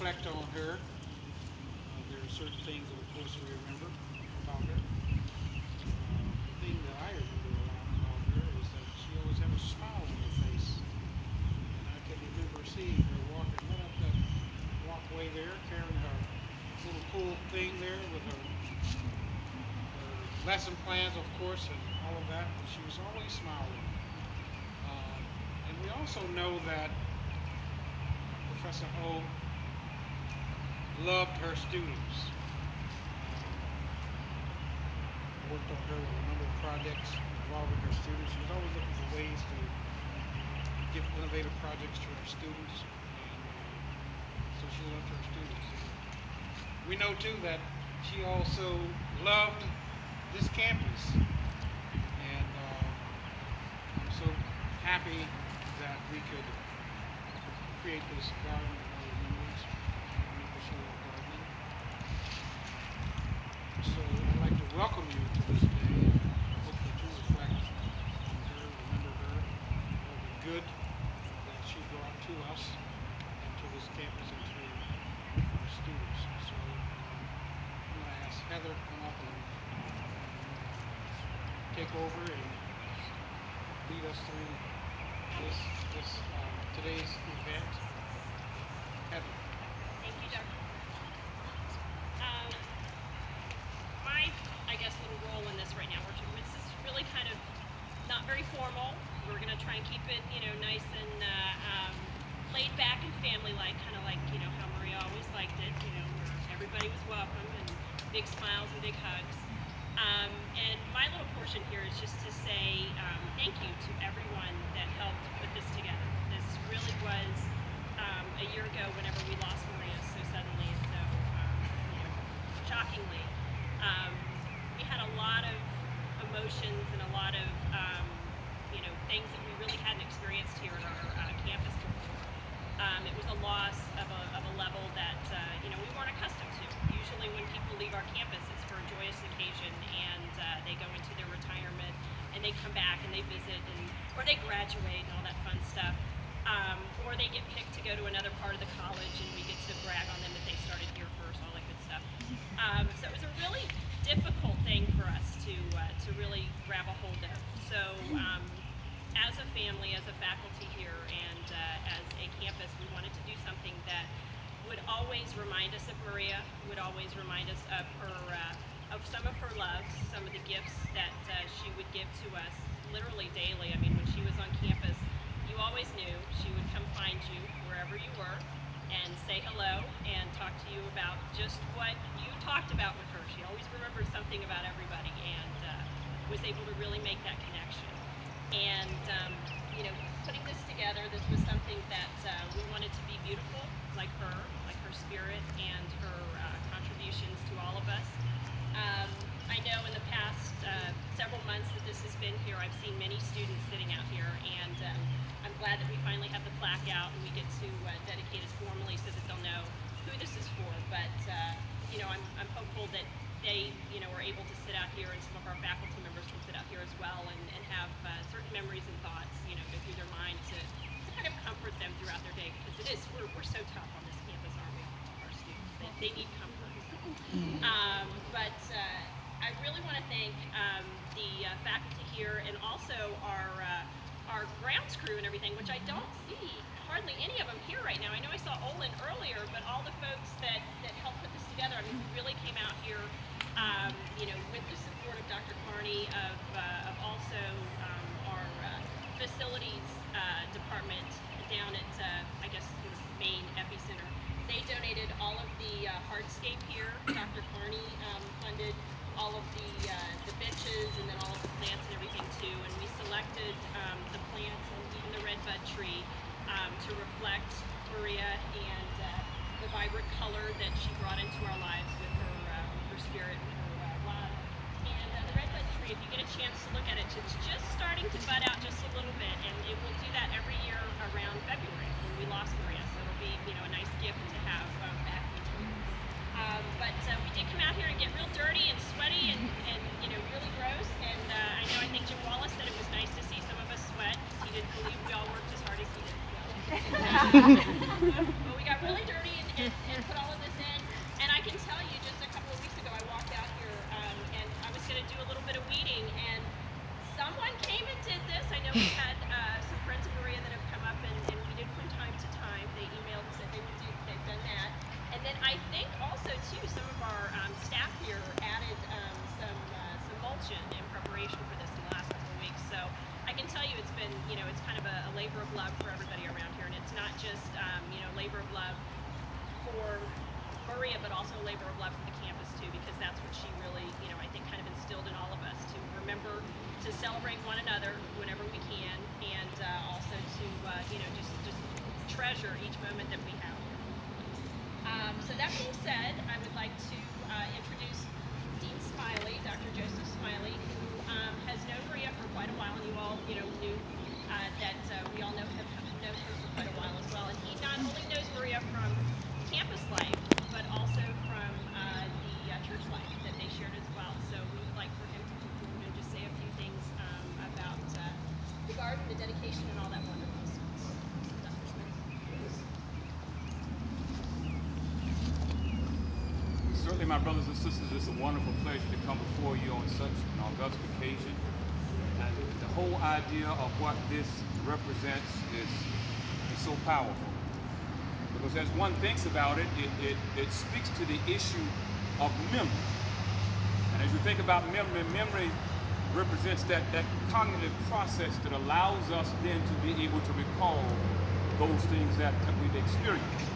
reflect on her, there are certain things that, of course, we remember about her. The thing that I remember a lot about her is that she always had a smile on her face. And I can remember seeing her walking right up that walkway there, carrying her little pull thing there with her lesson plans, of course, and all of that. But she was always smiling. And we also know that Professor O loved her students. I worked on her with a number of projects involving her students. She was always looking for ways to give innovative projects to her students, and so she loved her students. And we know too that she also loved this campus, and I'm so happy that we could create this garden of her remembrance. I know that she loved gardening. So I'd like to welcome you to this day and hope that you reflect on her, remember her, all the good that she brought to us and to this campus and to our students. So I'm going to ask Heather to come up and take over and lead us through today's event. Heather. Thank you, Dr. Um, my, I guess, little role in this right now, this is really kind of not very formal. We're going to try and keep it, nice and laid back and family-like, kind of like, how Maria always liked it, where everybody was welcome and big smiles and big hugs. And my little portion here is just to say thank you to everyone that helped put this together. This really was a year ago whenever we lost Maria so suddenly and so, shockingly. Um, we had a lot of emotions and a lot of, things that we really hadn't experienced here at our campus before. It was a loss of a level that we weren't accustomed to. Usually, when people leave our campus, it's for a joyous occasion, and they go into their retirement, and they come back and they visit, or they graduate and all that fun stuff, or they get picked to go to another part of the college, and we get to brag on them that they started here first, all that good stuff. So it was a really difficult thing for us to really grab a hold of. So as a family, as a faculty here, and as a campus, we wanted to do something that would always remind us of Maria, would always remind us of her, of some of her loves, some of the gifts that she would give to us literally daily. I mean, when she was on campus, you always knew she would come find you wherever you were and say hello and talk to you about just what you talked about with her. She always remembered something about everybody and was able to really make that connection. And, putting this together, this was something that we wanted to be beautiful, like her spirit and her contributions to all of us. I know in the past several months that this has been here, I've seen many students sitting out here, and I'm glad that we finally have the plaque out and we get to dedicate it formally so that they'll know who this is for. But I'm hopeful that they are able to sit out here, and some of our faculty members can sit out here as well and have certain memories and thoughts go through their mind to kind of comfort them throughout their day, because we're so tough on this campus, aren't we? Our students, they need comfort. But I really want to thank the faculty here, and also our grounds crew and everything, which I don't see hardly any of them here right now. I know I saw Olin earlier, but all the folks that helped put this together, I mean, who really came out here, with the support of Dr. Carney, of also our facilities department down at, I guess, sort of main epicenter. They donated all of the hardscape here. Dr. Carney funded all of the benches and then all of the plants and everything too. And we selected the plants and even the redbud tree to reflect Maria and the vibrant color that she brought into our lives with her spirit and her love. And the redbud tree, if you get a chance to look at it, it's just starting to bud out just a little bit, and it will do that every year around February when we lost Maria. So it'll be a nice gift to have back each year. But we did come out here and get real dirty and sweaty and really gross. And I think Jim Wallace said it was nice to see some of us sweat. He didn't believe we all worked as hard as he did. So. But we got really dirty and just labor of love for Maria, but also a labor of love for the campus too, because that's what she really, I think kind of instilled in all of us to remember to celebrate one another whenever we can, and also to, just treasure each moment that we have. So that being said, I would like to introduce Dean Smiley, Dr. Joseph Smiley, who has known Maria for quite a while, and you all, knew that we all have known her for quite a while as well. And he not only knows Maria from campus life, but also from the church life that they shared as well. So we would like for him to come forward and just say a few things about the garden, the dedication, and all that wonderful stuff. So, Dr. Smiley. Certainly, my brothers and sisters, it's a wonderful pleasure to come before you on such an august occasion. And the whole idea of what this represents is so powerful. Because as one thinks about it, it speaks to the issue of memory. And as you think about memory, memory represents that cognitive process that allows us then to be able to recall those things that we've experienced.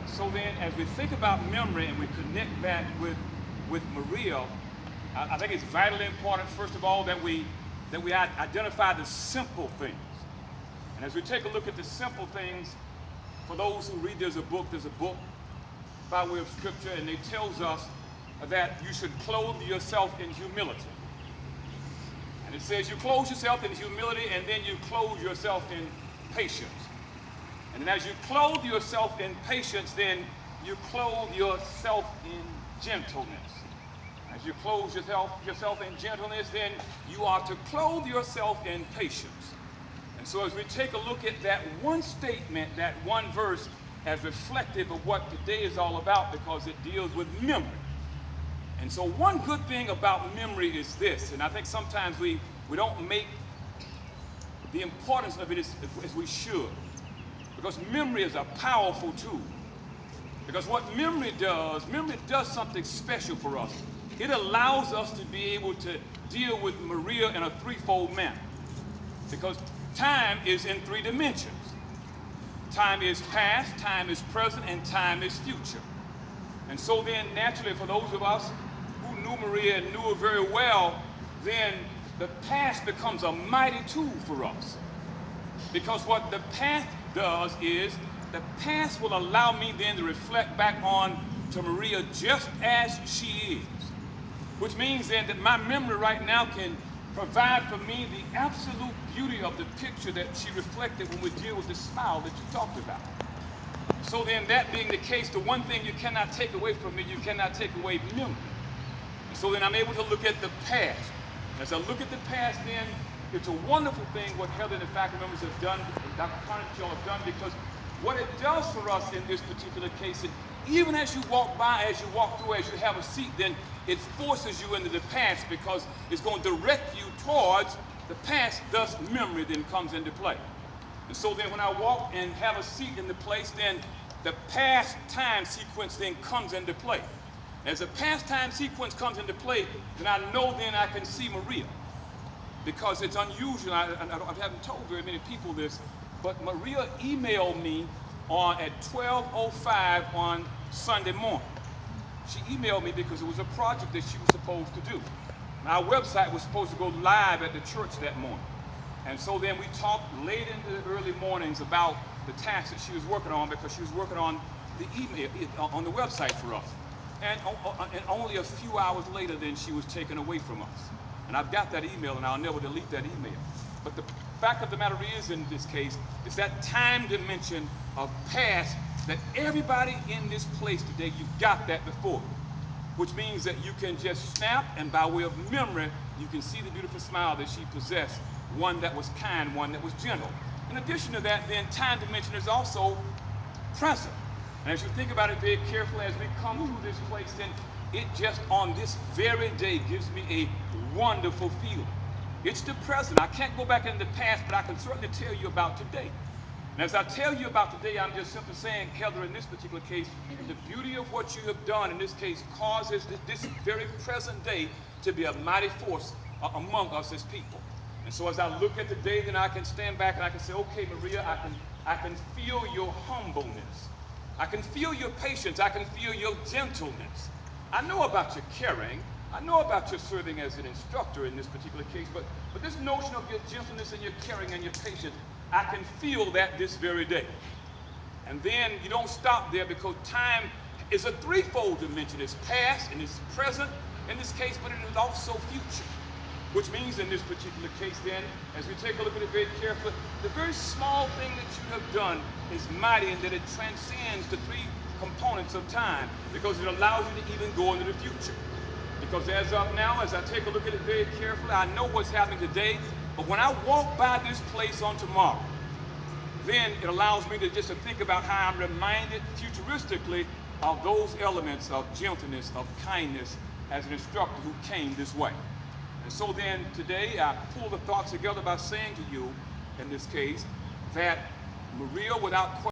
So then, as we think about memory and we connect that with Maria, I think it's vitally important, first of all, that we identify the simple things. And as we take a look at the simple things, for those who read, there's a book by way of scripture, and it tells us that you should clothe yourself in humility. And it says you clothe yourself in humility, and then you clothe yourself in patience. And then as you clothe yourself in patience, then you clothe yourself in gentleness. As you clothe yourself in gentleness, then you are to clothe yourself in patience. And so as we take a look at that one statement, that one verse, as reflective of what today is all about, because it deals with memory. And so one good thing about memory is this, and I think sometimes we don't make the importance of it as we should. Because memory is a powerful tool. Because what memory does something special for us. It allows us to be able to deal with Maria in a threefold manner. Because time is in three dimensions. Time is past, time is present, and time is future. And so then, naturally, for those of us who knew Maria and knew her very well, then the past becomes a mighty tool for us. Because what the past does is, the past will allow me then to reflect back on to Maria just as she is. Which means then that my memory right now can provide for me the absolute beauty of the picture that she reflected when we deal with the smile that you talked about. So then, that being the case, the one thing you cannot take away from me, you cannot take away memory. And so then I'm able to look at the past. As I look at the past, then it's a wonderful thing what Heather and the faculty members have done, and Dr. Carney and y'all have done, because what it does for us in this particular case, even as you walk by, as you walk through, as you have a seat, then it forces you into the past because it's going to direct you towards the past, thus memory then comes into play. And so then when I walk and have a seat in the place, then the past time sequence then comes into play. As the past time sequence comes into play, then I know then I can see Maria. Because it's unusual, I haven't told very many people this, but Maria emailed me at 12:05 on Sunday morning. She emailed me because it was a project that she was supposed to do. And our website was supposed to go live at the church that morning. And so then we talked late into the early mornings about the task that she was working on, because she was working on the email, on the website for us. And only a few hours later, then she was taken away from us. And I've got that email, and I'll never delete that email. But the fact of the matter is, in this case, is that time dimension of past that everybody in this place today, you've got that before you. Which means that you can just snap, and by way of memory, you can see the beautiful smile that she possessed, one that was kind, one that was gentle. In addition to that, then time dimension is also present. And as you think about it very carefully, as we come through this place, then it just on this very day gives me a wonderful feeling. It's the present. I can't go back in the past, but I can certainly tell you about today. And as I tell you about today, I'm just simply saying, Heather, in this particular case, the beauty of what you have done in this case causes this very present day to be a mighty force among us as people. And so as I look at the day, then I can stand back and I can say, okay, Maria, I can I can feel your humbleness. I can feel your patience. I can feel your gentleness. I know about your caring. I know about your serving as an instructor in this particular case, but this notion of your gentleness and your caring and your patience, I can feel that this very day. And then you don't stop there because time is a threefold dimension. It's past and it's present in this case, but it is also future. Which means in this particular case then, as we take a look at it very carefully, the very small thing that you have done is mighty in that it transcends the three components of time because it allows you to even go into the future. Because as of now, as I take a look at it very carefully, I know what's happening today, but when I walk by this place on tomorrow, then it allows me to just to think about how I'm reminded futuristically of those elements of gentleness, of kindness as an instructor who came this way. And so then today I pull the thoughts together by saying to you, in this case, that Maria, without question,